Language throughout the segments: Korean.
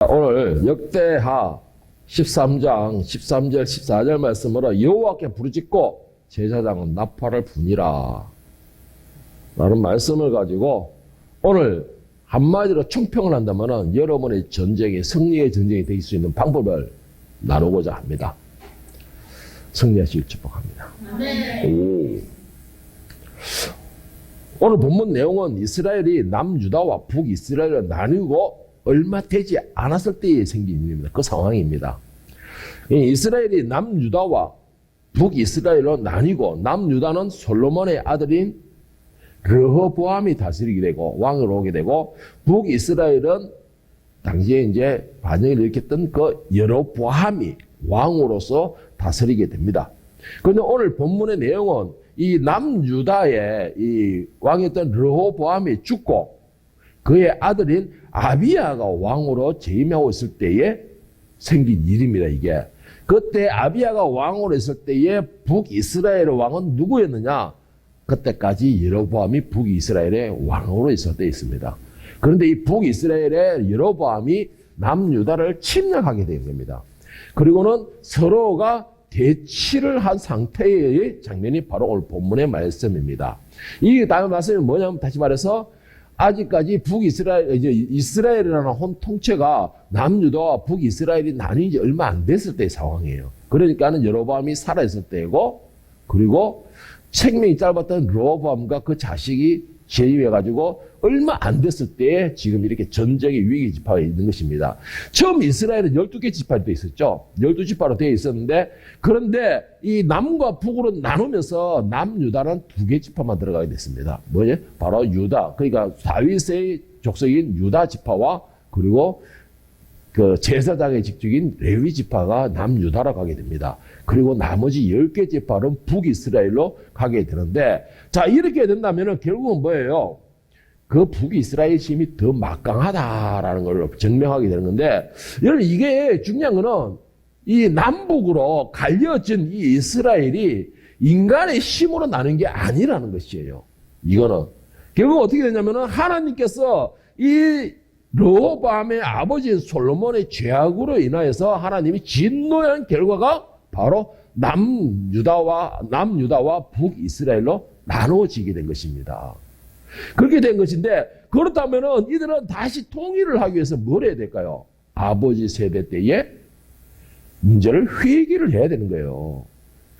오늘 역대하 13장 13절 14절 말씀으로 여호와께 부르짖고 제사장은 나팔을 부니라 라는 말씀을 가지고 오늘 한마디로 총평을 한다면 여러분의 전쟁이 승리의 전쟁이 될 수 있는 방법을 나누고자 합니다. 승리하시길 축복합니다. 오늘 본문 내용은 이스라엘이 남유다와 북이스라엘을 나누고 얼마 되지 않았을 때에 생긴 일입니다. 그 상황입니다. 이스라엘이 남유다와 북이스라엘로 나뉘고 남유다는 솔로몬의 아들인 르호보암이 다스리게 되고 왕으로 오게 되고 북이스라엘은 당시에 이제 반역을 일으켰던 그 여로보암이 왕으로서 다스리게 됩니다. 그런데 오늘 본문의 내용은 이 남유다의 이 왕이었던 르호보암이 죽고 그의 아들인 아비야가 왕으로 재임하고 있을 때에 생긴 일입니다. 이게 그때 아비야가 왕으로 있을 때에 북이스라엘의 왕은 누구였느냐? 그때까지 여로보암이 북이스라엘의 왕으로 있을 때 있습니다. 그런데 이 북이스라엘의 여로보암이 남유다를 침략하게 된 겁니다. 그리고는 서로가 대치를 한 상태의 장면이 바로 오늘 본문의 말씀입니다. 이 다음 말씀이 뭐냐면 다시 말해서 아직까지 이스라엘이라는 혼 통체가 남유다와 북이스라엘이 나뉜 지 얼마 안 됐을 때의 상황이에요. 그러니까는 여로보암이 살아있을 때이고 그리고 생명이 짧았던 르호보암과 그 자식이 재임해가지고 얼마 안 됐을 때에 지금 이렇게 전쟁의 위기 지파가 있는 것입니다. 처음 이스라엘은 12개 지파로 되어 있었죠. 12지파로 되어 있었는데 그런데 이 남과 북으로 나누면서 남유다는 2개 지파만 들어가게 됐습니다. 뭐지? 바로 유다. 그러니까 다윗의 족속인 유다 지파와 그리고 그 제사장의 직책인 레위 지파가 남유다로 가게 됩니다. 그리고 나머지 10개 지파는 북이스라엘로 가게 되는데 자 이렇게 된다면 결국은 뭐예요? 그 북이스라엘 힘이 더 막강하다라는 걸 증명하게 되는 건데 여러분 이게 중요한 거는 이 남북으로 갈려진 이 이스라엘이 인간의 힘으로 나는 게 아니라는 것이에요. 이거는 결국 어떻게 되냐면 하나님께서 이 르호보암의 아버지 솔로몬의 죄악으로 인하여서 하나님이 진노한 결과가 바로 남유다와 북이스라엘로 나누어지게 된 것입니다. 그렇게 된 것인데 그렇다면 이들은 다시 통일을 하기 위해서 뭘 해야 될까요? 아버지 세대 때에 문제를 회개를 해야 되는 거예요.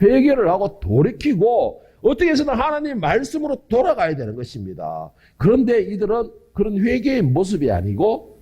회개를 하고 돌이키고 어떻게 해서는 하나님 말씀으로 돌아가야 되는 것입니다. 그런데 이들은 그런 회개의 모습이 아니고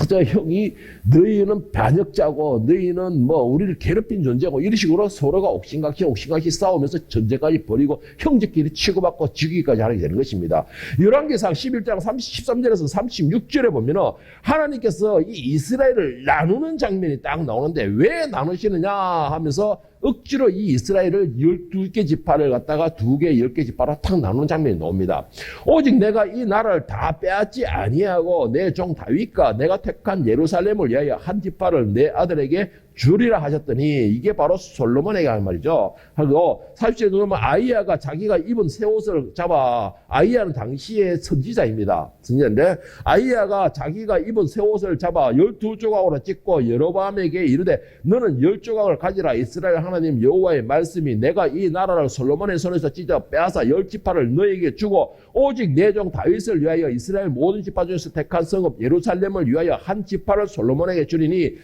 저 형이 너희는 반역자고 너희는 뭐 우리를 괴롭힌 존재고 이런 식으로 서로가 옥신각신 싸우면서 전쟁까지 벌이고 형제끼리 치고받고 죽이기까지 하게 되는 것입니다. 열왕기상 11장 13절에서 36절에 보면은 하나님께서 이 이스라엘을 나누는 장면이 딱 나오는데 왜 나누시느냐 하면서 억지로 이 이스라엘을 12개 지파를 갖다가 2개, 10개 지파로 탁 나누는 장면이 나옵니다. 오직 내가 이 나라를 다 빼앗지 아니하고 내 종 다윗과 내가 택한 예루살렘을 위하여 한 지파를 내 아들에게 주리라 하셨더니 이게 바로 솔로몬에게 한 말이죠. 그리고 40절에 보면 아이야가 자기가 입은 새 옷을 잡아 아이야는 당시의 선지자입니다. 선지자인데 아이야가 자기가 입은 새 옷을 잡아 12조각으로 찢고 여로보암에게 이르되 너는 10조각을 가지라. 이스라엘 하나님 여호와의 말씀이 내가 이 나라를 솔로몬의 손에서 찢어 빼앗아 10지파를 너에게 주고 오직 내 종 다윗을 위하여 이스라엘 모든 지파 중에서 택한 성읍 예루살렘을 위하여 한 지파를 솔로몬에게 주리니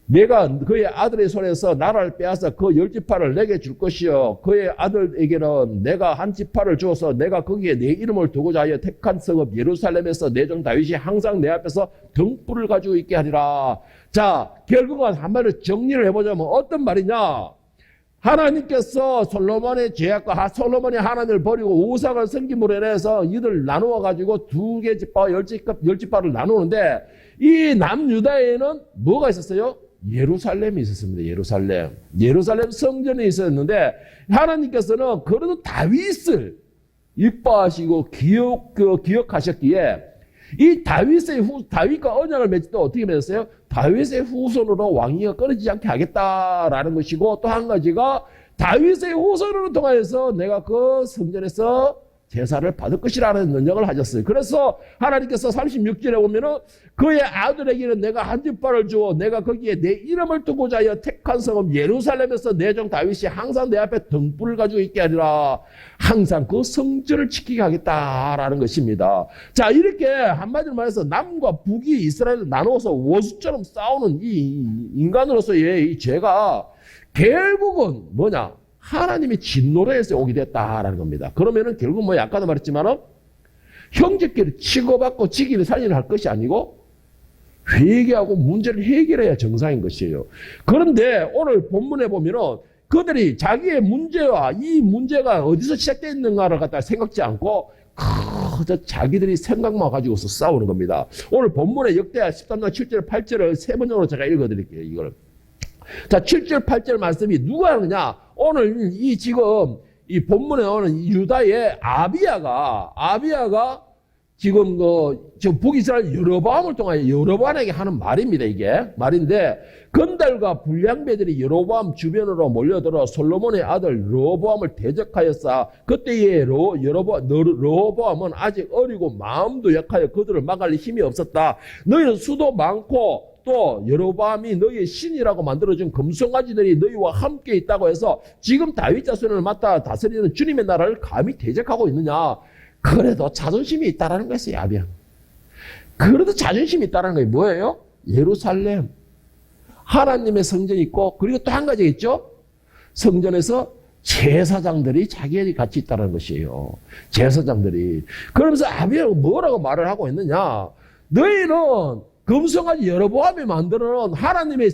내가 그의 아들의 손에서 나라를 빼앗아 그 10지파를 내게 줄 것이요 그의 아들에게는 내가 한 지파를 주어서 내가 거기에 내 이름을 두고자 하여 택한 성읍 예루살렘에서 내 종 다윗이 항상 내 앞에서 등불을 가지고 있게 하리라. 자 결국은 한마디로 정리를 해보자면 어떤 말이냐? 하나님께서 솔로몬의 죄악과 솔로몬이 하나님을 버리고 우상을 섬김으로 인해서 이들 나누어 가지고 2개 지파와 10지파를 나누는데 이 남유다에는 뭐가 있었어요? 예루살렘이 있었습니다. 예루살렘 성전이 있었는데 하나님께서는 그래도 다윗을 이뻐하시고 기억하셨기에 이 다윗과 언약을 맺을 때 어떻게 맺었어요? 다윗의 후손으로 왕위가 끊어지지 않게 하겠다라는 것이고 또 한 가지가 다윗의 후손으로 통하여서 내가 그 성전에서 제사를 받을 것이라는 능력을 하셨어요. 그래서 하나님께서 36절에 보면은 그의 아들에게는 내가 한 뒷발을 주어 내가 거기에 내 이름을 두고자 하여 택한 성읍 예루살렘에서 내 종 다윗이 항상 내 앞에 등불을 가지고 있게 하리라. 항상 그 성전을 지키게 하겠다라는 것입니다. 자, 이렇게 한마디로 말해서 남과 북이 이스라엘을 나누어서 원수처럼 싸우는 이 인간으로서의 이 죄가 결국은 뭐냐? 하나님의 진노로에서 오게 됐다라는 겁니다. 그러면은 결국 뭐 아까도 말했지만은 형제끼리 치고받고 지기를 살리를 할 것이 아니고 회개하고 문제를 해결해야 정상인 것이에요. 그런데 오늘 본문에 보면은 그들이 자기의 문제와 이 문제가 어디서 시작되어 있는가를 갖다 생각지 않고 그저 자기들이 생각만 가지고서 싸우는 겁니다. 오늘 본문에 역대하 13장 7절 8절을 세 번역으로 제가 읽어드릴게요. 이걸. 자, 7절 8절 말씀이 누가 하느냐? 오늘 이 지금 이 본문에 오는 유다의 아비야가 지금 지금 북이스라엘 여로보암을 통하여 여로보암에게 하는 말입니다. 이게 말인데 건달과 불량배들이 여로보암 주변으로 몰려들어 솔로몬의 아들 르호보암을 대적하였사. 그때의 르호보암은 아직 어리고 마음도 약하여 그들을 막을 힘이 없었다. 너희는 수도 많고 또 여로보암이 너희의 신이라고 만들어준 금송아지들이 너희와 함께 있다고 해서 지금 다윗 자손을 맡아 다스리는 주님의 나라를 감히 대적하고 있느냐. 그래도 자존심이 있다라는 것이에요. 아비야. 그래도 자존심이 있다라는 게 뭐예요? 예루살렘 하나님의 성전이 있고 그리고 또 한 가지 있죠. 성전에서 제사장들이 자기들이 같이 있다는 것이에요. 제사장들이. 그러면서 아비야가 뭐라고 말을 하고 있느냐. 너희는 금송아지 여로보암이 만들어놓은 하나님의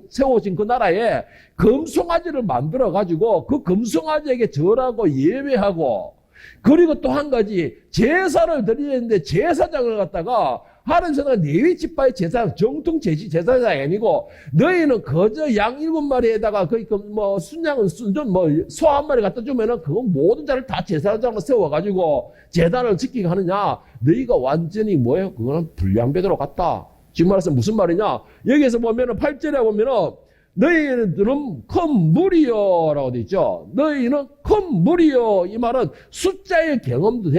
세워진 그 나라에 금송아지를 만들어가지고 그 금송아지에게 절하고 예배하고 그리고 또 한 가지 제사를 드리는데 제사장을 갖다가 하나님 생각 레위 지파의 제사장 정통 제사장이 아니고 너희는 거저 양 7마리에다가 뭐 순양은 소 한 마리 갖다 주면은 그건 모든 자를 다 제사장으로 세워가지고 제단을 지키게 하느냐. 너희가 완전히 뭐예요? 그거는 불량배대로 갔다. 지금 말해서 무슨 말이냐? 여기에서 보면은 8절에 보면은 너희는 큰 무리여라고 되어 있죠. 너희는 큰 무리여. 이 말은 숫자의 경험도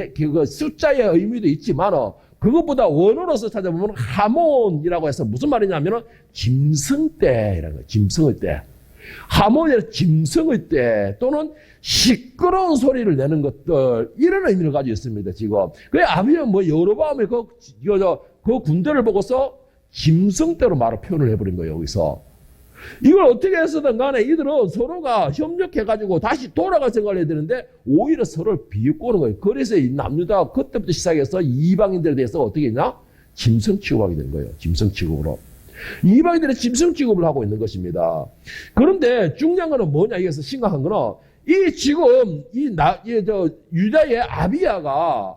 숫자의 의미도 있지만 그것보다 원어로서 찾아보면 하몬이라고 해서 무슨 말이냐면은 짐승떼라는 거예요. 짐승의 떼. 하몬이 짐승의 떼 또는 시끄러운 소리를 내는 것들 이런 의미를 가지고 있습니다. 지금 그 아비는 뭐 여로보암의 그 군대를 보고서 짐승떼로 말을 표현을 해버린 거예요. 여기서. 이걸 어떻게 해서든 간에 이들은 서로가 협력해가지고 다시 돌아갈 생각을 해야 되는데 오히려 서로를 비웃고는 거예요. 그래서 이 남유다가 그때부터 시작해서 이방인들에 대해서 어떻게 했냐? 짐승 취급하게 된 거예요. 짐승 취급으로. 이방인들의 짐승 취급을 하고 있는 것입니다. 그런데 중요한 거는 뭐냐? 여기서 심각한 거는 유다의 아비야가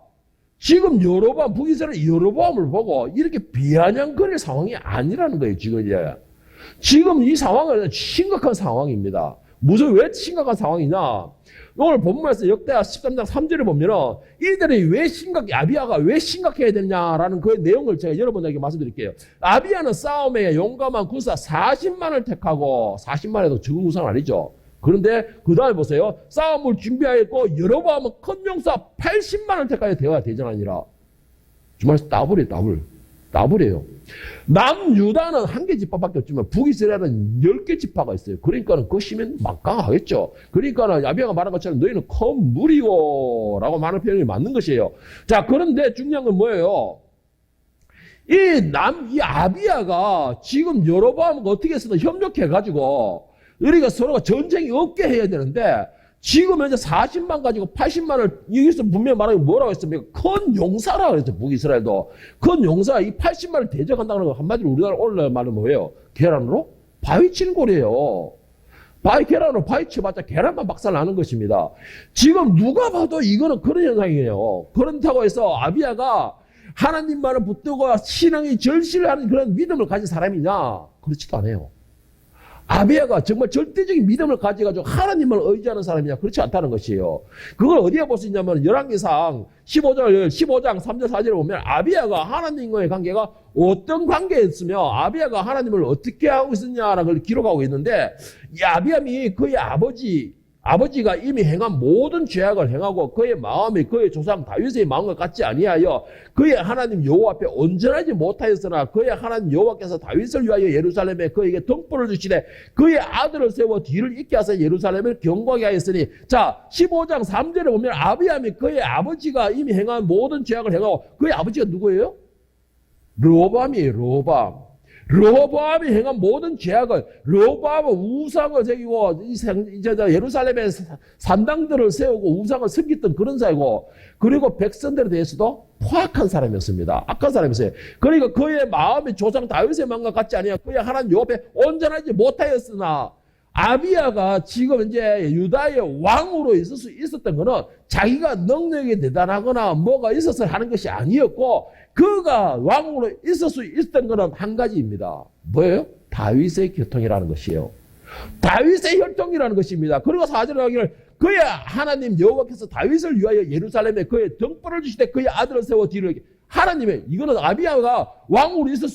지금 북이스라엘 여로보암을 보고 이렇게 비아냥거릴 상황이 아니라는 거예요. 지금 이 상황은 심각한 상황입니다. 왜 심각한 상황이냐? 오늘 본문에서 역대하 13장 3절을 보면은 이들이 아비야가 왜 심각해야 되냐라는 그 내용을 제가 여러분에게 말씀드릴게요. 아비야는 싸움에 용감한 군사 40만을 택하고 40만에도 적은 군사는 아니죠. 그런데 그 다음에 보세요. 싸움을 준비하였고 여로보암은 큰 용사 80만을 택하여 대화 대전하니라. 정말 더블이에요. 남유다는 한 개 지파밖에 없지만 북이스라엘은 10개 지파가 있어요. 그러니까는 그 힘은 막강하겠죠. 그러니까는 아비야가 말한 것처럼 너희는 큰 무리요 라고 말하는 표현이 맞는 것이에요. 자, 그런데 중요한 건 뭐예요? 이 아비야가 지금 여로보암과 어떻게 해서든 협력해가지고 우리가 서로가 전쟁이 없게 해야 되는데 지금 현재 40만 가지고 80만을 여기서 분명히 말하면 뭐라고 했습니까? 큰 용사라고 그랬죠. 북이스라엘도. 큰 용사 이 80만을 대적한다는 거 한마디로 우리나라 오늘날 말은 뭐예요? 계란으로? 바위 치는 꼴이에요. 계란으로 바위 쳐봤자 계란만 박살나는 것입니다. 지금 누가 봐도 이거는 그런 현상이에요. 그렇다고 해서 아비야가 하나님만을 붙들고 신앙이 절실을 하는 그런 믿음을 가진 사람이냐? 그렇지도 않아요. 아비야가 정말 절대적인 믿음을 가져가지고 하나님을 의지하는 사람이냐? 그렇지 않다는 것이에요. 그걸 어디에 볼 수 있냐면 열왕기상 15장 3절 4절에 보면 아비야가 하나님과의 관계가 어떤 관계였으며 아비야가 하나님을 어떻게 하고 있었냐라는 걸 기록하고 있는데 이 아비야이 그의 아버지가 이미 행한 모든 죄악을 행하고 그의 마음이 그의 조상 다윗의 마음과 같지 아니하여 그의 하나님 여호와 앞에 온전하지 못하였으나 그의 하나님 여호와께서 다윗을 위하여 예루살렘에 그에게 등불을 주시되 그의 아들을 세워 뒤를 잇게 하사 예루살렘을 경고하게 하였으니 자 15장 3절에 보면 아비암이 그의 아버지가 이미 행한 모든 죄악을 행하고 그의 아버지가 누구예요? 르호보암이에요. 르호보암이 행한 모든 죄악을 르호보암은 우상을 새기고 이제 예루살렘에 산당들을 세우고 우상을 섬겼던 그런 사이고 그리고 백성들에 대해서도 포악한 사람이었습니다. 악한 사람이었어요. 그러니까 그의 마음이 조상 다윗의 마음과 같지 아니하여 그의 하나님 여호와 앞에 온전하지 못하였으나 아비야가 지금 이제 유다의 왕으로 있을 수 있었던 것은 자기가 능력이 대단하거나 뭐가 있어서 하는 것이 아니었고 그가 왕으로 있을 수 있었던 것은 한 가지입니다. 뭐예요? 다윗의 교통이라는 것이에요. 다윗의 혈통이라는 것입니다. 그리고 4절에 하기를 그의 하나님 여호와께서 다윗을 위하여 예루살렘에 그의 등불을 주시되 그의 아들을 세워 뒤를 하나님의 이거는 아비야가 왕으로 있을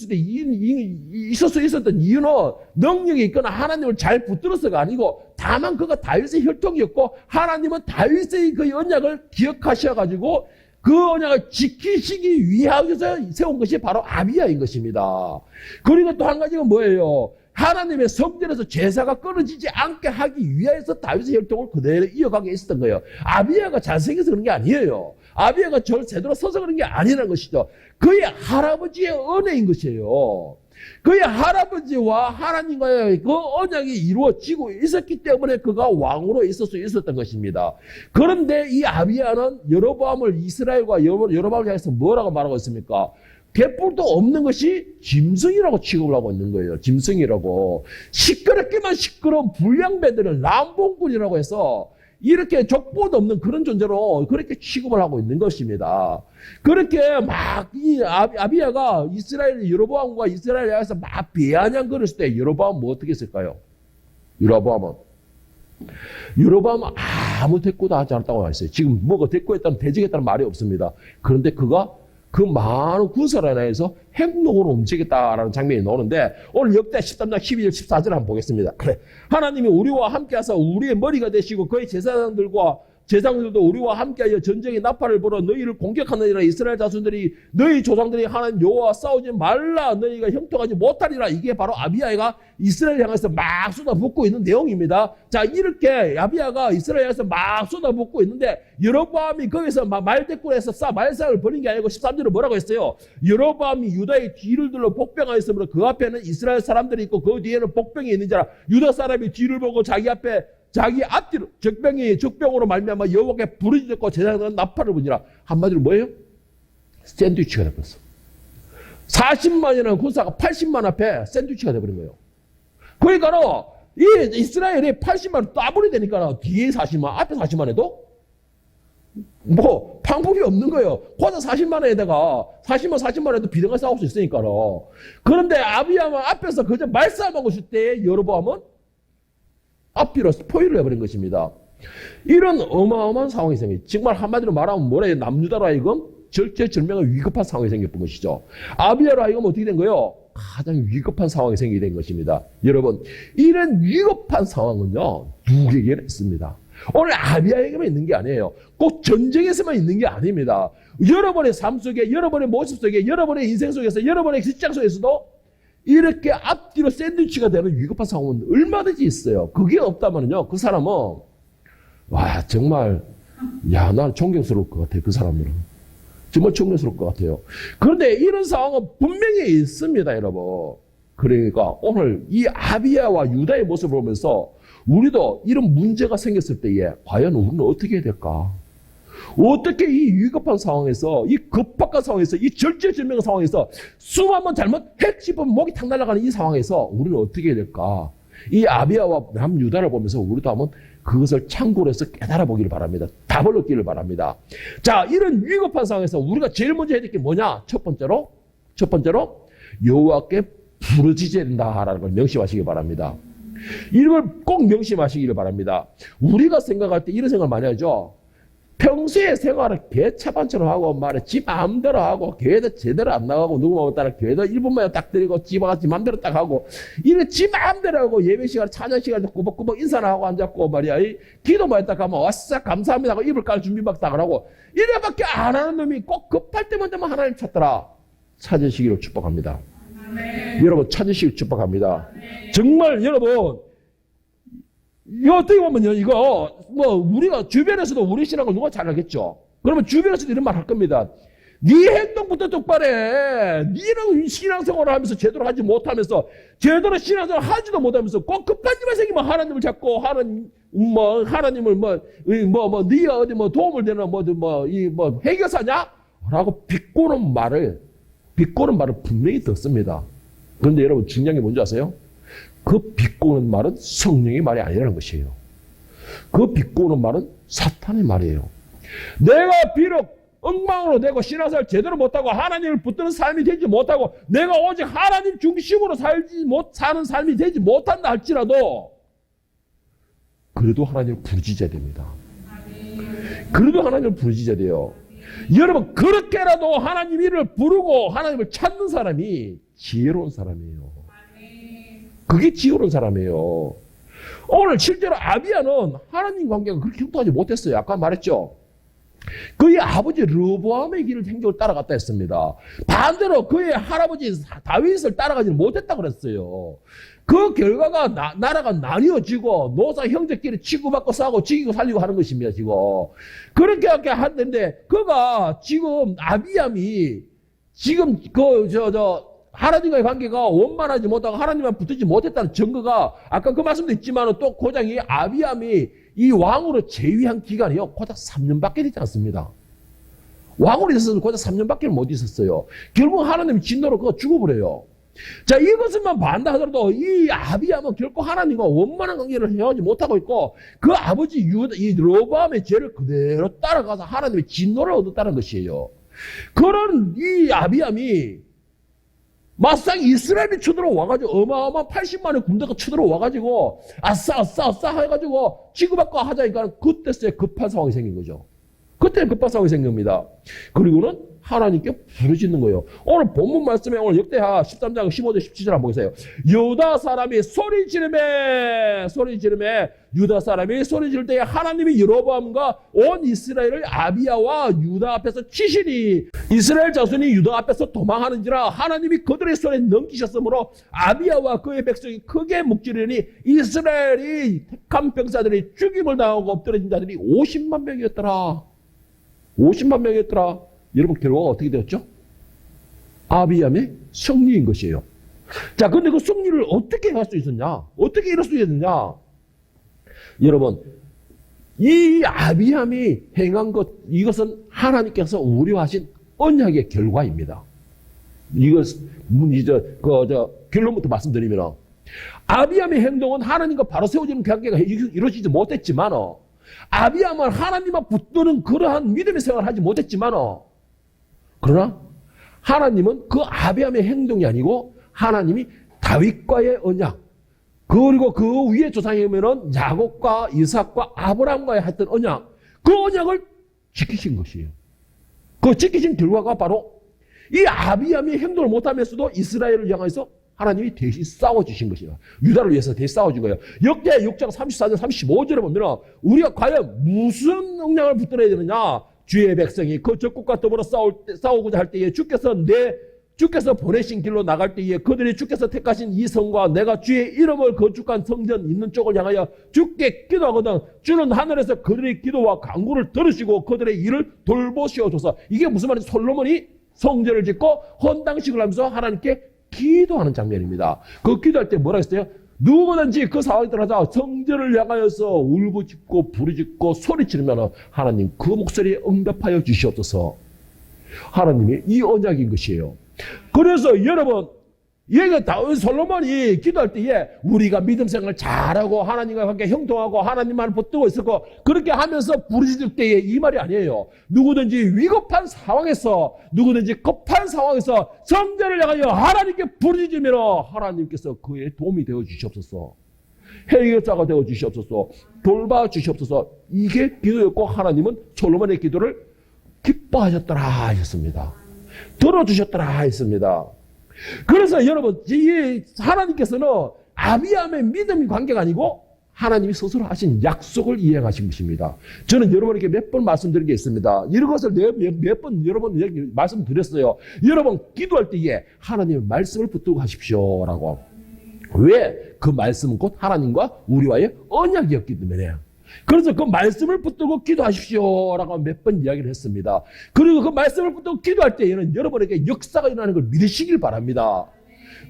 수 있었던 이유는 능력이 있거나 하나님을 잘 붙들어서가 아니고 다만 그가 다윗의 혈통이었고 하나님은 다윗의 그 언약을 기억하셔가지고 그 언약을 지키시기 위하여서 세운 것이 바로 아비야인 것입니다. 그리고 또 한 가지가 뭐예요? 하나님의 성전에서 제사가 끊어지지 않게 하기 위해서 다윗의 혈통을 그대로 이어가게 했었던 거예요. 아비야가 잘생겨서 그런 게 아니에요. 아비야가 절 제대로 서서 그런 게 아니라는 것이죠. 그의 할아버지의 은혜인 것이에요. 그의 할아버지와 하나님과의 그 언약이 이루어지고 있었기 때문에 그가 왕으로 있을 수 있었던 것입니다. 그런데 이 아비야는 여로보암을 이스라엘과 여로보암을 향해서 뭐라고 말하고 있습니까? 개뿔도 없는 것이 짐승이라고 취급을 하고 있는 거예요. 짐승이라고. 시끄럽게만 시끄러운 불량배들을 남봉꾼이라고 해서 이렇게 족보도 없는 그런 존재로 그렇게 취급을 하고 있는 것입니다. 그렇게 막 이 아비야가 이스라엘 여로보암과 이스라엘에 와서 막 비아냥거렸을 때 여로보암은 뭐 어떻게 했을까요? 여로보암은 아무 대꾸도 하지 않았다고 했어요. 지금 뭐가 대꾸했다는 대적했다는 말이 없습니다. 그런데 그가 그 많은 군사를 해서 행동으로 움직였다라는 장면이 나오는데 오늘 역대 13장 12절 14절 한번 보겠습니다. 그래. 하나님이 우리와 함께 하사 우리의 머리가 되시고 그의 제사장들도 우리와 함께하여 전쟁의 나팔을 불어 너희를 공격하느니라. 이스라엘 자손들이 너희 조상들이 하나님 여호와와 싸우지 말라. 너희가 형통하지 못하리라. 이게 바로 아비야가 이스라엘 향해서 막 쏟아붓고 있는 내용입니다. 자, 이렇게 아비야가 이스라엘 향해서 막 쏟아붓고 있는데 여로보암이 거기서 말대꾸에서 말싸움을 벌인 게 아니고 13절에 뭐라고 했어요? 여로보암이 유다의 뒤를 둘러 복병하였으므로 그 앞에는 이스라엘 사람들이 있고 그 뒤에는 복병이 있는 자라. 유다 사람이 뒤를 보고 자기 앞뒤로 적병으로 말미암아 여호와께 부르짖고 제사장은 나팔을 부니라. 한마디로 뭐예요? 샌드위치가 되버렸어. 40만이라는 군사가 80만 앞에 샌드위치가 되버린 거예요. 그러니까 이 이스라엘이 80만 따블이 되니까 뒤에 40만 앞에 40만 해도 뭐 방법이 없는 거예요. 과자 40만에다가 40만 해도 비등하게 싸울 수 있으니까. 그런데 아비야만 앞에서 그저 말싸움하고 있을 때 여로보암은 앞뒤로 포위를 해버린 것입니다. 이런 어마어마한 상황이 생겼어요. 정말 한마디로 말하면 뭐래요? 남유다로 하여금 절체절명의 위급한 상황이 생겼던 것이죠. 아비야로 하여금 어떻게 된 거예요? 가장 위급한 상황이 생기게 된 것입니다. 여러분, 이런 위급한 상황은요, 누구에게나 있습니다. 오늘 아비야에게만 있는 게 아니에요. 꼭 전쟁에서만 있는 게 아닙니다. 여러분의 삶 속에, 여러분의 모습 속에, 여러분의 인생 속에서, 여러분의 직장 속에서도 이렇게 앞뒤로 샌드위치가 되는 위급한 상황은 얼마든지 있어요. 그게 없다면요, 그 사람은, 와, 정말, 야, 난 존경스러울 것 같아, 그 사람들은. 정말 존경스러울 것 같아요. 그런데 이런 상황은 분명히 있습니다, 여러분. 그러니까 오늘 이 아비야와 유다의 모습을 보면서 우리도 이런 문제가 생겼을 때에 과연 우리는 어떻게 해야 될까? 어떻게 이 위급한 상황에서, 이 급박한 상황에서, 이 절체절명한 상황에서 수많은 잘못 핵 씹으면 목이 탁 날아가는 이 상황에서 우리는 어떻게 해야 될까? 이 아비야와 남유다를 보면서 우리도 한번 그것을 참고로 해서 깨달아 보기를 바랍니다. 답을 얻기를 바랍니다. 자, 이런 위급한 상황에서 우리가 제일 먼저 해야 될 게 뭐냐? 첫 번째로 여호와께 부르짖어야 된다라는 걸 명심하시기 바랍니다. 이걸 꼭 명심하시기를 바랍니다. 우리가 생각할 때 이런 생각을 많이 하죠. 평소에 생활을 개차반처럼 하고 말해 지 마음대로 하고 교회도 제대로 안 나가고 누구 마음에 따라 교회도 1분만에 딱 드리고 지 마음대로 딱 하고 이래 지 마음대로 하고 예배 시간 찬양 시간에 꾸벅꾸벅 인사나 하고 앉았고 말이야 기도만 했다 가면 와싸 감사합니다 하고 입을 깔 준비 막 딱 하고 이래밖에 안 하는 놈이 꼭 급할 때만 되면 하나님 찾더라. 찾으시기를 축복합니다. 여러분 찾으시기를 축복합니다. 정말 여러분 이거 어떻게 보면요, 이거, 우리가 주변에서도 우리 신앙을 누가 잘 알겠죠? 그러면 주변에서도 이런 말 할 겁니다. 네 행동부터 똑바로 해. 네는 신앙생활을 하면서 제대로 하지 못하면서, 제대로 신앙생활을 하지도 못하면서, 꼭 급한 일만 생기면 하나님을 잡고, 하나님을 네가 어디 도움을 되는 해결사냐? 라고 비꼬는 말을 분명히 듣습니다. 그런데 여러분, 중요한 게 뭔지 아세요? 그 비꼬는 말은 성령의 말이 아니라는 것이에요. 그 비꼬는 말은 사탄의 말이에요. 내가 비록 엉망으로 되고 신앙생활 제대로 못하고 하나님을 붙드는 삶이 되지 못하고 내가 오직 하나님 중심으로 사는 삶이 되지 못한다 할지라도 그래도 하나님을 부르짖어야 됩니다. 그래도 하나님을 부르짖어야 돼요. 여러분 그렇게라도 하나님 이름을 부르고 하나님을 찾는 사람이 지혜로운 사람이에요. 그게 지혜로운 사람이에요. 오늘 실제로 아비야는 하나님 관계가 그렇게 형통하지 못했어요. 아까 말했죠. 그의 아버지 르보암의 길을 행적을 따라갔다 했습니다. 반대로 그의 할아버지 다윗을 따라가지 못했다고 그랬어요. 그 결과가 나라가 나뉘어지고 노사 형제끼리 치고받고 싸우고 지기고 살리고 하는 것입니다. 지금 그렇게 하는데 그가 지금 아비암이 지금 하나님과의 관계가 원만하지 못하고 하나님만 붙지 못했다는 증거가 아까 그 말씀도 있지만 또 고작 이 아비암이 이 왕으로 재위한 기간이요 고작 3년밖에 되지 않습니다. 왕으로 있어서 고작 3년밖에 못 있었어요. 결국 하나님이 진노로 그거 죽어버려요. 자, 이것을만 반다 하더라도 이 아비암은 결코 하나님과 원만한 관계를 해오지 못하고 있고 그 아버지 이 르보암의 죄를 그대로 따라가서 하나님의 진노를 얻었다는 것이에요. 그런 이 아비암이 막상 이스라엘이 쳐들어와가지고 어마어마한 80만의 군대가 쳐들어와가지고 아싸 해가지고 지구받고 하자니까 그때서야 급한 상황이 생긴 거죠. 그때 급한 상황이 생긴 겁니다. 그리고는 하나님께 부르짖는 거예요. 오늘 본문 말씀에 오늘 역대하 13장 15절 17절 한번 보세요. 유다 사람이 소리 지르매 유다 사람이 소리 지를 때에 하나님이 여로보암과 온 이스라엘을 아비야와 유다 앞에서 치시니 이스라엘 자손이 유다 앞에서 도망하는지라 하나님이 그들의 손에 넘기셨으므로 아비야와 그의 백성이 크게 묵지르니 이스라엘이 택한 병사들이 죽임을 당하고 엎드러진 자들이 50만 명이었더라. 50만 명이었더라. 여러분 결과가 어떻게 되었죠? 아비암의 승리인 것이에요. 자, 근데 그 승리를 어떻게 할 수 있었냐? 어떻게 이룰 수 있었냐? 여러분, 이 아비암이 행한 것, 이것은 하나님께서 우려하신 언약의 결과입니다. 결론부터 말씀드리면, 아비암의 행동은 하나님과 바로 세워지는 관계가 이루어지지 못했지만, 아비암은 하나님과 붙드는 그러한 믿음의 생활을 하지 못했지만, 그러나 하나님은 그 아비암의 행동이 아니고 하나님이 다윗과의 언약 그리고 그 위에 조상이면은 야곱과 이삭과 아브라함과의 했던 언약 그 언약을 지키신 것이에요. 그 지키신 결과가 바로 이 아비암이 행동을 못하면서도 이스라엘을 향해서 하나님이 대신 싸워주신 것이에요. 유다를 위해서 대신 싸워준 거예요. 역대 6장 34절 35절에 보면 우리가 과연 무슨 언약을 붙들어야 되느냐. 주의 백성이 그 적국과 더불어 싸우고자 할 때에 주께서 보내신 길로 나갈 때에 그들이 주께서 택하신 이 성과 내가 주의 이름을 거룩한 성전 있는 쪽을 향하여 주께 기도하거든 주는 하늘에서 그들의 기도와 간구를 들으시고 그들의 일을 돌보시옵소서. 이게 무슨 말이지? 솔로몬이 성전을 짓고 헌당식을 하면서 하나님께 기도하는 장면입니다. 그 기도할 때 뭐라 했어요? 누구든지 그 상황에 들어가서 성전을 향하여서 울부짖고 부르짖고 소리치르면 하나님 그 목소리에 응답하여 주시옵소서. 하나님의 이 언약인 것이에요. 그래서 여러분 솔로몬이 기도할 때에 우리가 믿음 생활을 잘하고 하나님과 함께 형통하고 하나님만 붙들고 있었고 그렇게 하면서 부르짖을 때에 이 말이 아니에요. 누구든지 위급한 상황에서 누구든지 급한 상황에서 성전을 향하여 하나님께 부르짖으면 하나님께서 그의 도움이 되어 주시옵소서. 해결자가 되어 주시옵소서. 돌봐 주시옵소서. 이게 기도였고 하나님은 솔로몬의 기도를 기뻐하셨더라 하셨습니다. 들어주셨더라 했습니다. 그래서 여러분, 이 하나님께서는 아비함의 믿음의 관계가 아니고 하나님이 스스로 하신 약속을 이행하신 것입니다. 저는 여러분에게 몇 번 말씀드린 게 있습니다. 이런 것을 몇 번 여러분 말씀드렸어요. 여러분 기도할 때에 하나님의 말씀을 붙들고 하십시오라고. 왜? 그 말씀은 곧 하나님과 우리와의 언약이었기 때문에. 그래서 그 말씀을 붙들고 기도하십시오라고 몇 번 이야기를 했습니다. 그리고 그 말씀을 붙들고 기도할 때에는 여러분에게 역사가 일어나는 걸 믿으시길 바랍니다.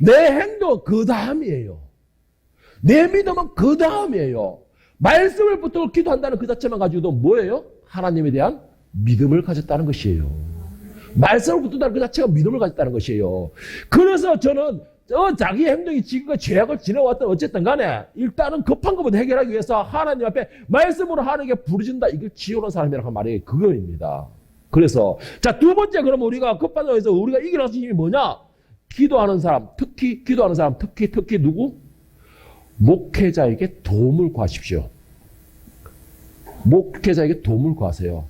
내 행동은 그 다음이에요. 내 믿음은 그 다음이에요. 말씀을 붙들고 기도한다는 그 자체만 가지고도 뭐예요? 하나님에 대한 믿음을 가졌다는 것이에요. 말씀을 붙든다는 그 자체가 믿음을 가졌다는 것이에요. 그래서 저는 자기 행동이 지금까지 죄악을 지내왔던 어쨌든 간에 일단은 급한 것부터 해결하기 위해서 하나님 앞에 말씀으로 하나님께 부르진다. 이걸 지어놓은 사람이라고 말이 그거입니다. 그래서 자, 두 번째 그러면 우리가 급한 상황에서 우리가 이길 수 있는 힘이 뭐냐? 기도하는 사람, 특히 누구? 목회자에게 도움을 구하십시오. 목회자에게 도움을 구하세요.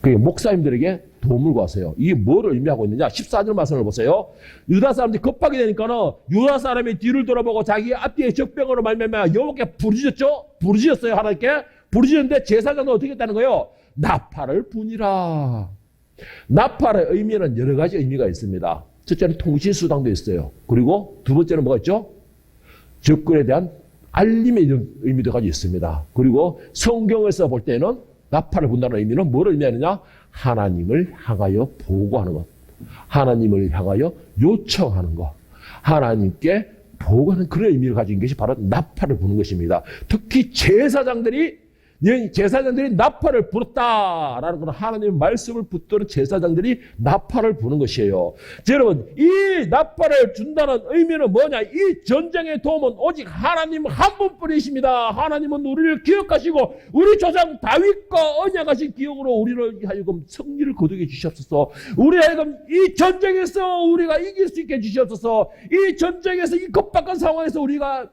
목사님들에게 도움을 구하세요. 이게 뭐를 의미하고 있느냐? 14절 말씀을 보세요. 유다 사람들이 급하게 되니까는 유다 사람이 뒤를 돌아보고 자기 앞뒤에 적병으로 말미암아 여호와께 부르짖었죠? 부르짖었어요. 하나님께. 부르짖었는데 제사장은 어떻게 했다는 거예요? 나팔을 부니라. 나팔의 의미는 여러 가지 의미가 있습니다. 첫째는 통신수단도 있어요. 그리고 두 번째는 뭐가 있죠? 접근에 대한 알림의 의미도 가지고 있습니다. 그리고 성경에서 볼 때는 나팔을 분다는 의미는 뭐를 의미하느냐? 하나님을 향하여 보고하는 것. 하나님을 향하여 요청하는 것. 하나님께 보고하는 그런 의미를 가진 것이 바로 나팔을 부는 것입니다. 특히 제사장들이 나팔을 불었다라는 것은 하나님의 말씀을 붙드는 제사장들이 나팔을 부는 것이에요. 자, 여러분, 이 나팔을 준다는 의미는 뭐냐? 이 전쟁의 도움은 오직 하나님 한 분뿐이십니다. 하나님은 우리를 기억하시고 우리 조상 다윗과 언약하신 기억으로 우리를 하여금 승리를 거두게 주시옵소서. 우리 하여금 이 전쟁에서 우리가 이길 수 있게 해주시옵소서. 이 전쟁에서 이 급박한 상황에서 우리가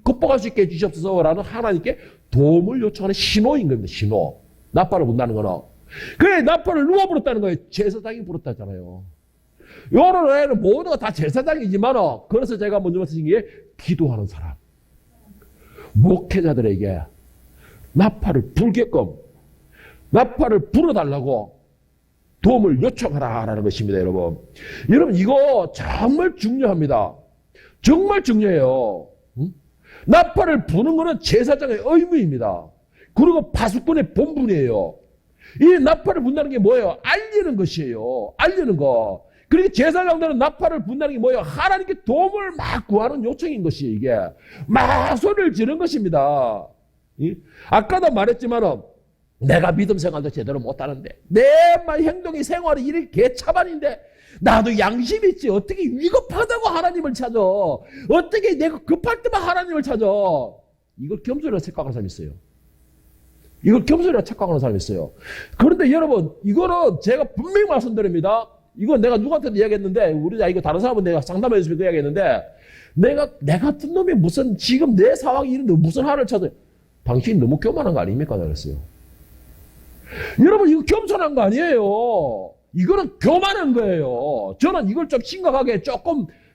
극복할 수 있게 해주시옵소서라는 하나님께 도움을 요청하는 신호인 겁니다. 신호. 나팔을 분다는 거는. 그래, 나팔을 누가 불었다는 거예요? 제사장이 불었다잖아요. 요런 애는 모두가 다 제사장이지만, 그래서 제가 먼저 말씀드린 게 기도하는 사람. 목회자들에게 나팔을 불게끔, 나팔을 불어달라고 도움을 요청하라라는 것입니다, 여러분. 여러분, 이거 정말 중요합니다. 정말 중요해요. 나팔을 부는 것은 제사장의 의무입니다. 그리고 파수꾼의 본분이에요. 이 나팔을 분다는 게 뭐예요? 알리는 것이에요. 알리는 거. 그리고 제사장들은 나팔을 분다는 게 뭐예요? 하나님께 도움을 막 구하는 요청인 것이 이게. 막 소리를 지르는 것입니다. 아까도 말했지만은 내가 믿음 생활도 제대로 못하는데 내 행동이 생활이 이렇게 개차반인데 나도 양심이 있지. 어떻게 위급하다고 하나님을 찾아? 어떻게 내가 급할 때만 하나님을 찾아? 이걸 겸손이라 착각하는 사람이 있어요. 이걸 겸손이라 착각하는 사람이 있어요. 그런데 여러분, 이거는 제가 분명히 말씀드립니다. 이건 내가 누구한테도 이야기했는데, 이거 다른 사람은 내가 상담해 주시면 이야기했는데, 내 같은 놈이 무슨, 지금 내 상황이 이런데 무슨 하나를 찾아? 당신이 너무 교만한 거 아닙니까? 그랬어요. 여러분, 이거 겸손한 거 아니에요. 이거는 교만한 거예요. 저는 이걸 좀 심각하게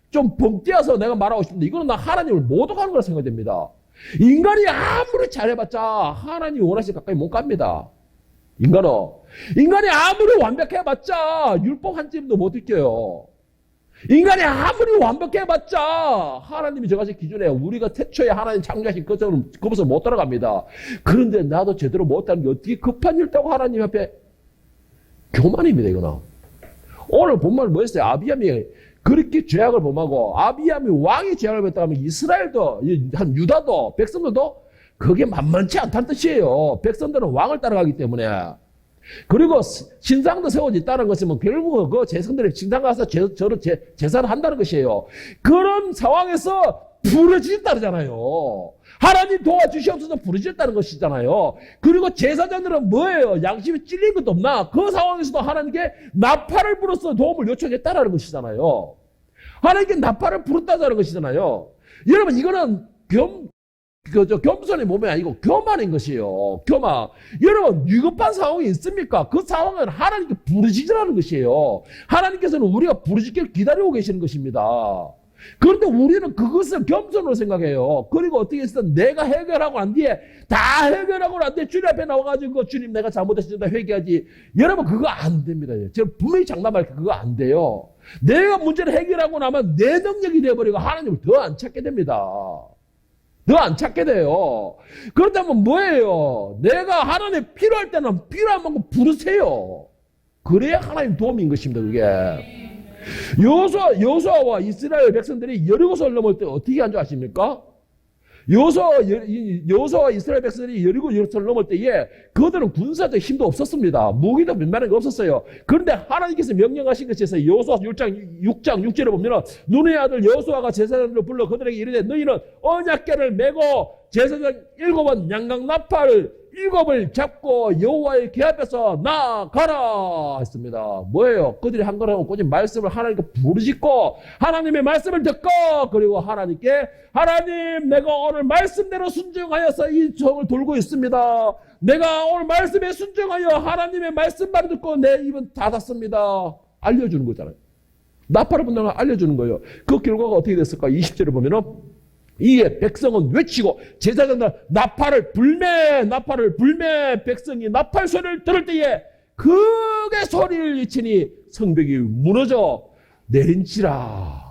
좀 벙떼어서 내가 말하고 싶은데 이거는 나 하나님을 모독하는 거라 생각됩니다. 인간이 아무리 잘해봤자 하나님이 원하시는 가까이 못 갑니다. 인간이 아무리 완벽해봤자 율법 한 점도 못 지켜요. 인간이 아무리 완벽해봤자 하나님이 저같이 기준에 우리가 태초에 하나님 창조하신 그것을 못 따라갑니다. 그런데 나도 제대로 못하는 게 어떻게 급한 일 있다고 하나님 앞에 교만입니다, 이거는. 오늘 본문을 뭐 했어요? 아비함이 그렇게 죄악을 범하고, 아비함이 왕이 죄악을 범했다고 하면 이스라엘도, 한 유다도, 백성들도 그게 만만치 않다는 뜻이에요. 백성들은 왕을 따라가기 때문에. 그리고 신상도 세워졌다는 것은 결국은 그 제성들이 신상 가서 제사를 한다는 것이에요. 그런 상황에서 부르짖다잖아요. 하나님 도와주시옵소서 부르짖다는 것이잖아요. 그리고 제사장들은 뭐예요? 양심이 찔린 것도 없나? 그 상황에서도 하나님께 나팔을 불어서 도움을 요청했다는 것이잖아요. 하나님께 나팔을 불었다는 것이잖아요. 여러분, 이거는 겸손의 몸이 아니고 교만인 것이에요. 교만. 여러분, 위급한 상황이 있습니까? 그 상황은 하나님께 부르짖으라는 것이에요. 하나님께서는 우리가 부르짖기를 기다리고 계시는 것입니다. 그런데 우리는 그것을 겸손으로 생각해요. 그리고 어떻게 했어? 내가 해결하고 난 뒤에, 다 해결하고 난 뒤에 주님 앞에 나와가지고, 주님 내가 잘못했습니다. 회개하지. 여러분, 그거 안 됩니다. 제가 분명히 장담할게요. 그거 안 돼요. 내가 문제를 해결하고 나면 내 능력이 되어버리고 하나님을 더 안 찾게 됩니다. 더 안 찾게 돼요. 그렇다면 뭐예요? 내가 하나님 필요할 때는 필요한 만큼 부르세요. 그래야 하나님 도움인 것입니다. 그게. 여호수아와 이스라엘 백성들이 여리고성을 넘을 때 어떻게 한 줄 아십니까? 여호수아와 이스라엘 백성들이 여리고성을 넘을 때에 그들은 군사적 힘도 없었습니다. 무기도 몇만한 게 없었어요. 그런데 하나님께서 명령하신 것이 있어요. 여호수아 6장 6절에 보면 눈의 아들 여호수아가 제사장들을 불러 그들에게 이르되 너희는 언약궤를 메고 제사장 7번 양각 나팔을 7을 잡고 여호와의 궤 앞에서 나가라 했습니다. 뭐예요? 그들이 한 거라고 꼬집 말씀을 하나님께 부르짖고 하나님의 말씀을 듣고 그리고 하나님께 하나님 내가 오늘 말씀대로 순종하여서 이 성을 돌고 있습니다. 내가 오늘 말씀에 순종하여 하나님의 말씀만 듣고 내 입은 닫았습니다. 알려주는 거잖아요. 나팔을 분다는 걸 알려주는 거예요. 그 결과가 어떻게 됐을까? 20절에 보면은 이에 백성은 외치고 제사장들 나팔을 불매 백성이 나팔 소리를 들을 때에 크게 소리를 외치니 성벽이 무너져 내린지라.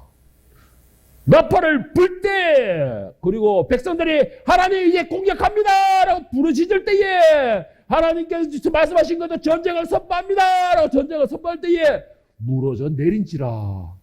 나팔을 불 때 그리고 백성들이 하나님 이제 공격합니다 라고 부르짖을 때에 하나님께서 말씀하신 것도 전쟁을 선포합니다 라고 전쟁을 선포할 때에 무너져 내린지라.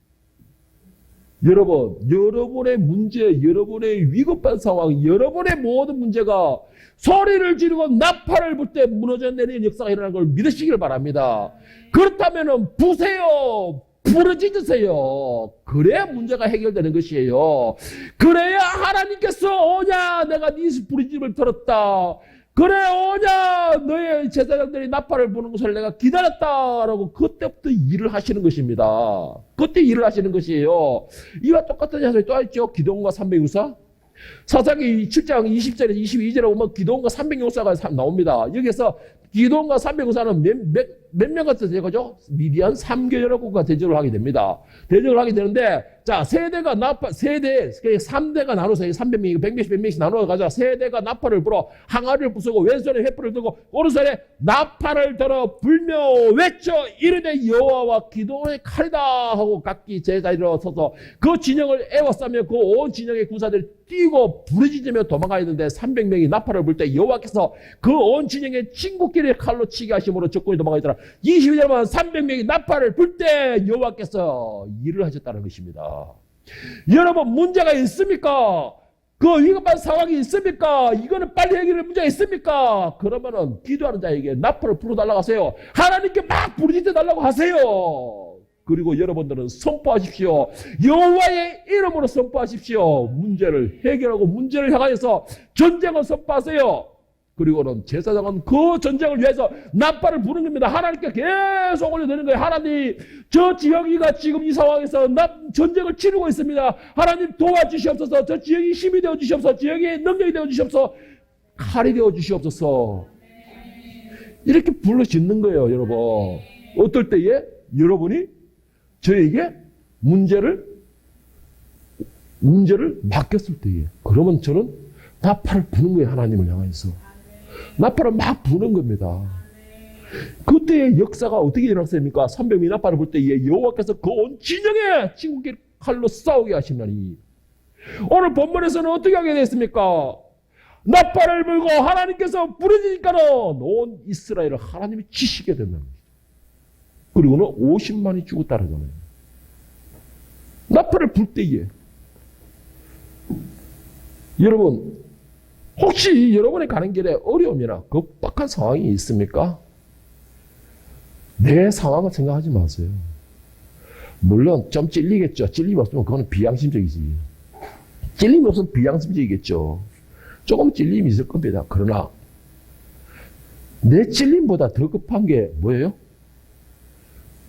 여러분, 여러분의 문제, 여러분의 위급한 상황, 여러분의 모든 문제가 소리를 지르고 나팔을 불 때 무너져 내리는 역사가 일어나는 걸 믿으시길 바랍니다. 그렇다면 부세요. 부르짖으세요. 그래야 문제가 해결되는 것이에요. 그래야 하나님께서 오냐 내가 네 부르짖음을 들었다. 그래 오냐 너의 제사장들이 나팔을 부는 것을 내가 기다렸다라고 그때부터 일을 하시는 것입니다. 그때 일을 하시는 것이에요. 이와 똑같은 자세히 또 있죠. 기도원과 300용사. 사사기 7장 20절에서 22절에 보면 기도원과 300용사가 나옵니다. 여기서 기도원과 300용사는 몇 명 같은 대거죠? 미디안 3개월국과 대적을 하게 됩니다. 대적을 하게 되는데, 자, 세대가 3대가 나눠서 300명이 100명씩 나눠 가자. 세대가 나팔을 불어 항아리를 부수고 왼손에 횃불을 들고 오른손에 나팔을 들어 불며 외쳐 이르되 여호와와 기도원의 칼이다 하고 각기 제자리에 서서 그 진영을 에워싸며 그 온 진영의 군사들이 뛰고 부르짖으며 도망가야 되는데 300명이 나팔을 불 때 여호와께서 그 온 진영의 친구끼리 칼로 치게 하심으로 적군이 도망가더라. 22절만 300명이 나팔을 불 때 여호와께서 일을 하셨다는 것입니다. 여러분 문제가 있습니까? 그 위급한 상황이 있습니까? 이거는 빨리 해결할 문제가 있습니까? 그러면은 기도하는 자에게 나팔을 불어달라고 하세요. 하나님께 막 부르짖어 달라고 하세요. 그리고 여러분들은 선포하십시오. 여호와의 이름으로 선포하십시오. 문제를 해결하고 문제를 향하여서 전쟁을 선포하세요. 그리고는 제사장은 그 전쟁을 위해서 나팔을 부는 겁니다. 하나님께 계속 올려드리는 거예요. 하나님, 저 지역이가 지금 이 상황에서 전쟁을 치르고 있습니다. 하나님 도와주시옵소서. 저 지역이 힘이 되어주시옵소서. 지역이 능력이 되어주시옵소서. 칼이 되어주시옵소서. 이렇게 불러짓는 거예요, 여러분. 어떨 때에 여러분이 저에게 문제를 맡겼을 때에 그러면 저는 나팔을 부는 거예요. 하나님을 향해서. 나팔을 막 부는 겁니다. 그때의 역사가 어떻게 일어났습니까? 300명이 나팔을 불 때에 여호와께서 그 온 진영에 친구끼리 칼로 싸우게 하시나니 오늘 본문에서는 어떻게 하게 됐습니까? 나팔을 불고 하나님께서 부르짖으니까는 온 이스라엘을 하나님이 치시게 된다는 거죠. 그리고는 50만이 죽었다는 거예요. 나팔을 불 때에 여러분 혹시 여러분이 가는 길에 어려움이나 급박한 상황이 있습니까? 내 상황을 생각하지 마세요. 물론 좀 찔리겠죠. 찔림이 없으면 그거는 비양심적이지. 찔림이 없으면 비양심적이겠죠. 조금 찔림이 있을 겁니다. 그러나 내 찔림보다 더 급한 게 뭐예요?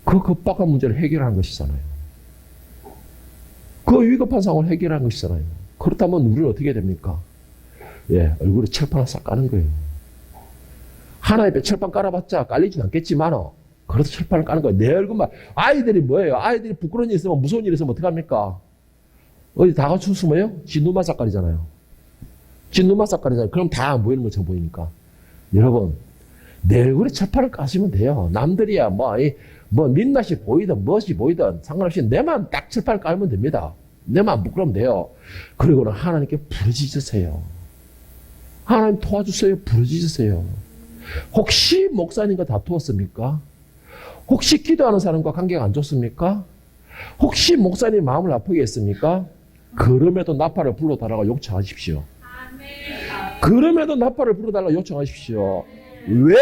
그 급박한 문제를 해결하는 것이잖아요. 그 위급한 상황을 해결하는 것이잖아요. 그렇다면 우리는 어떻게 됩니까? 예, 얼굴에 철판을 싹 까는 거예요. 하나님 앞에 철판 깔아봤자 깔리진 않겠지만, 그래도 철판을 까는 거예요. 내 얼굴만. 아이들이 뭐예요? 아이들이 부끄러운 일 있으면, 무서운 일 있으면 어떡합니까? 어디 다 같이 숨어요? 지 눈만 싹 가리잖아요. 지 눈만 싹 가리잖아요. 그럼 다 안 보이는 것처럼 보이니까. 여러분, 내 얼굴에 철판을 까시면 돼요. 남들이야, 민낯이 보이든 무엇이 보이든 상관없이 내만 딱 철판을 깔면 됩니다. 내만 부끄러우면 돼요. 그리고는 하나님께 부르짖으세요. 하나님 도와주세요. 부르짖으세요. 혹시 목사님과 다투었습니까? 혹시 기도하는 사람과 관계가 안 좋습니까? 혹시 목사님 마음을 아프게 했습니까? 그럼에도 나팔을 불러달라고 요청하십시오. 그럼에도 나팔을 불러달라고 요청하십시오. 왜?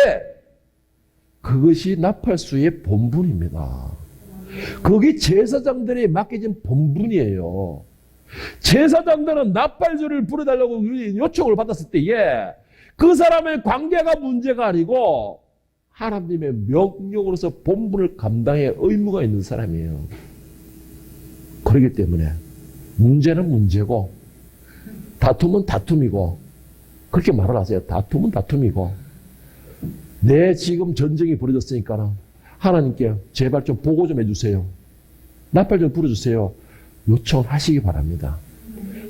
그것이 나팔수의 본분입니다. 그게 제사장들이 맡겨진 본분이에요. 제사장들은 나팔수를 불어달라고 요청을 받았을 때에 그 사람의 관계가 문제가 아니고 하나님의 명령으로서 본분을 감당해야 의무가 있는 사람이에요. 그렇기 때문에 문제는 문제고 다툼은 다툼이고 그렇게 말을 하세요. 다툼은 다툼이고 내 지금 전쟁이 벌어졌으니까 하나님께 제발 좀 보고 좀 해주세요. 나팔 좀 불어주세요. 요청하시기 바랍니다.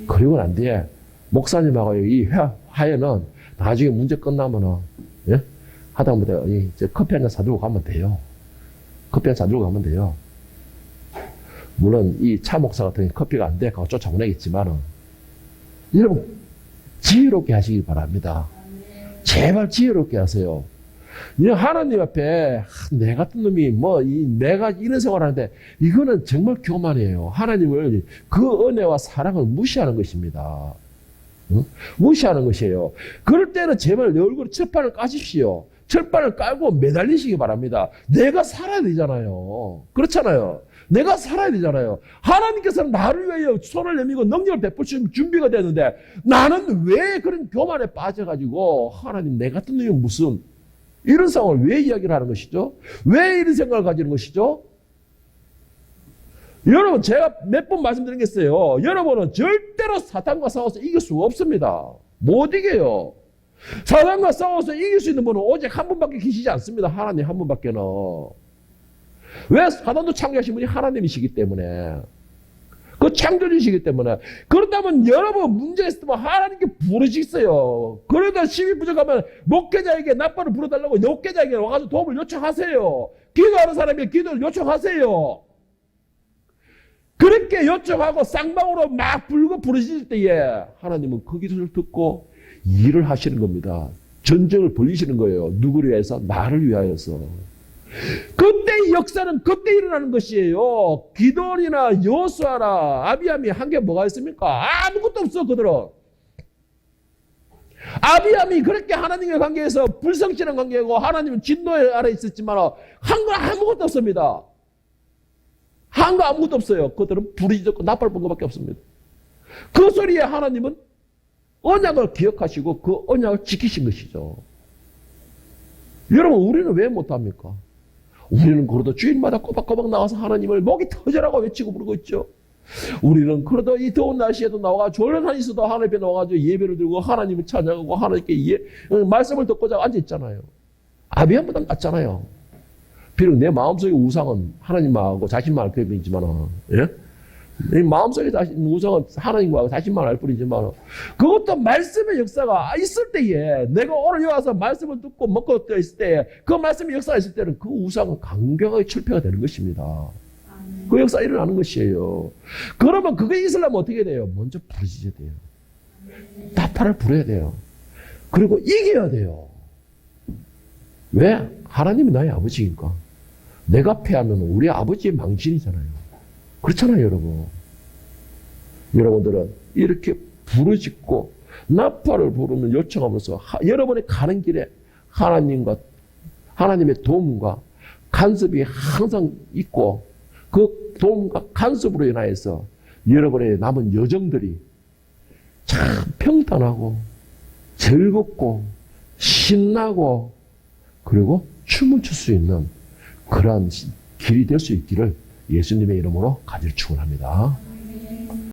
그리고 난 뒤에 목사님하고 이 화해는 나중에 문제 끝나면은 예? 하다못해 커피 한잔 사들고 가면 돼요. 커피 한잔 사들고 가면 돼요. 물론 이 차 목사 같은 커피가 안 돼 가고 쫓아보내겠지만은 여러분 지혜롭게 하시기 바랍니다. 제발 지혜롭게 하세요. 하나님 앞에 내 같은 놈이 내가 이런 생활하는데 이거는 정말 교만이에요. 하나님을 그 은혜와 사랑을 무시하는 것입니다. 응? 무시하는 것이에요. 그럴 때는 제발 내 얼굴에 철판을 까십시오. 철판을 깔고 매달리시기 바랍니다. 내가 살아야 되잖아요. 그렇잖아요. 내가 살아야 되잖아요. 하나님께서는 나를 위하여 손을 내밀고 능력을 베푸실 준비가 되는데 나는 왜 그런 교만에 빠져가지고 하나님 내 같은 놈이 무슨 이런 상황을 왜 이야기를 하는 것이죠? 왜 이런 생각을 가지는 것이죠? 여러분 제가 몇 번 말씀드리겠어요. 여러분은 절대로 사탄과 싸워서 이길 수가 없습니다. 못 이겨요. 사탄과 싸워서 이길 수 있는 분은 오직 한 분밖에 계시지 않습니다. 하나님 한 분밖에는. 왜? 사탄도 창조하신 분이 하나님이시기 때문에. 그 창조주시기 때문에. 그렇다면 여러분 문제가 있으면 하나님께 부르짖어요. 그러다 힘이 부족하면 목회자에게 나팔을 불어달라고 목회자에게 와가지고 도움을 요청하세요. 기도하는 사람에게 기도를 요청하세요. 그렇게 요청하고 쌍방으로 막 불고 부르짖을 때에 하나님은 그 기도를 듣고 일을 하시는 겁니다. 전쟁을 벌리시는 거예요. 누구를 위해서? 나를 위하여서. 그때의 역사는 그때 일어나는 것이에요. 기도원이나 여호수아나 아비암이 한 게 뭐가 있습니까? 아무것도 없어 그들은. 아비암이 그렇게 하나님의 관계에서 불성실한 관계고 하나님은 진노의 아래 있었지만 한 건 아무것도 없습니다. 한 거 아무것도 없어요. 그들은 불이 졌고 나팔 본 것밖에 없습니다. 그 소리에 하나님은 언약을 기억하시고 그 언약을 지키신 것이죠. 여러분 우리는 왜 못합니까? 우리는 그래도 주일마다 꼬박꼬박 나와서 하나님을 목이 터져라고 외치고 부르고 있죠. 우리는 그래도 이 더운 날씨에도 나와가 졸한 있어도 하나님 앞에 나와가지고 예배를 드리고 하나님을 찬양하고 하나님께 말씀을 듣고자 앉아있잖아요. 아비암보다 낫잖아요. 비록 내 마음속의 우상은 하나님하고 자신만 알 뿐이지만, 예? 내 마음속에 우상은 하나님과 자신만 알 뿐이지만, 그것도 말씀의 역사가 있을 때에, 내가 오늘 여기 와서 말씀을 듣고 먹고 있을 때에, 그 말씀의 역사가 있을 때는 그 우상은 강경하게 철폐가 되는 것입니다. 그 역사가 일어나는 것이에요. 그러면 그게 있으려면 어떻게 돼요? 먼저 부르짖어야 돼요. 나팔을 불어야 돼요. 그리고 이겨야 돼요. 왜? 하나님이 나의 아버지니까. 내가 패하면 우리 아버지의 망신이잖아요. 그렇잖아요, 여러분. 여러분들은 이렇게 부르짖고 나팔을 부르면 요청하면서 여러분의 가는 길에 하나님의 도움과 간섭이 항상 있고 그 도움과 간섭으로 인하여서 여러분의 남은 여정들이 참 평탄하고 즐겁고 신나고 그리고 춤을 출 수 있는 그러한 길이 될 수 있기를 예수님의 이름으로 간절히 축원합니다.